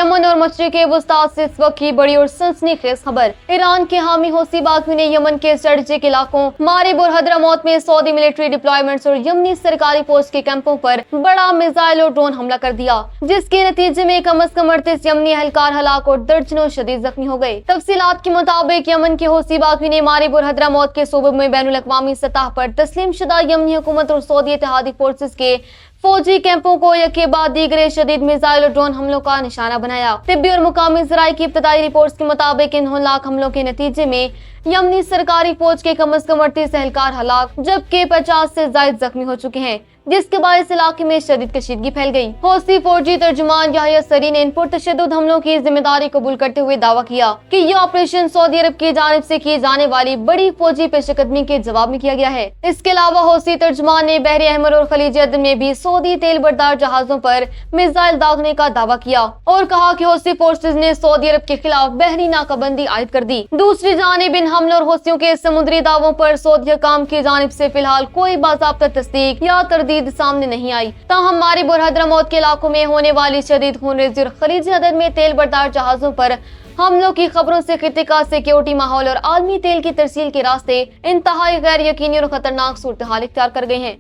یمن اور مشرق وسطی سے اس وقت کی بڑی اور سنسنیخیز خبر۔ ایران کے حامی حوثی باغیوں نے یمن کے اسٹریٹجک علاقوں مارب اور حضرموت میں سعودی ملٹری ڈپلائمنٹس اور یمنی سرکاری فوج کے کیمپوں پر بڑا میزائل اور ڈرون حملہ کر دیا، جس کے نتیجے میں کم از کم 38 یمنی اہلکار ہلاک اور درجنوں شدید زخمی ہو گئے۔ تفصیلات کے مطابق یمن کے حوثی باغیوں نے مارب اور حضرموت کے صوبوں میں بین الاقوامی سطح پر تسلیم شدہ یمنی حکومت اور سعودی اتحادی فورسز کے فوجی کیمپوں کو یک کے بعد دیگر شدید میزائل اور ڈرون حملوں کا نشانہ بنایا۔ طبی اور مقامی ذرائع کی ابتدائی رپورٹس کے مطابق ان ہولناک حملوں کے نتیجے میں یمنی سرکاری فوج کے کم از کم 38 اہلکار ہلاک جبکہ 50 سے زائد زخمی ہو چکے ہیں، جس کے باعث علاقے میں شدید کشیدگی پھیل گئی۔ حوثی فوجی ترجمان یحییٰ سری نے ان پرتشدد حملوں کی ذمہ داری قبول کرتے ہوئے دعویٰ کیا کہ یہ آپریشن سعودی عرب کی جانب سے کی جانے والی بڑی فوجی پیش قدمی کے جواب میں کیا گیا ہے۔ اس کے علاوہ حوثی ترجمان نے بحر احمر اور خلیج عدن میں بھی سعودی تیل بردار جہازوں پر میزائل داغنے کا دعویٰ کیا اور کہا کہ حوثی فورسز نے سعودی عرب کے خلاف بحری ناکہ بندی عائد کر دی۔ دوسری جانب ان حملوں اور حوثیوں کے سمندری دعووں پر سعودی حکام کی جانب سے فی الحال کوئی باضابطہ تصدیق یا تردید سامنے نہیں آئی، تاہم مارب اور حضرموت کے علاقوں میں ہونے والی شدید خونریزی اور خلیج عدن میں تیل بردار جہازوں پر حملوں کی خبروں سے خطے کا سیکیورٹی ماحول اور عالمی تیل کی ترسیل کے راستے انتہائی غیر یقینی اور خطرناک صورتحال اختیار کر گئے ہیں۔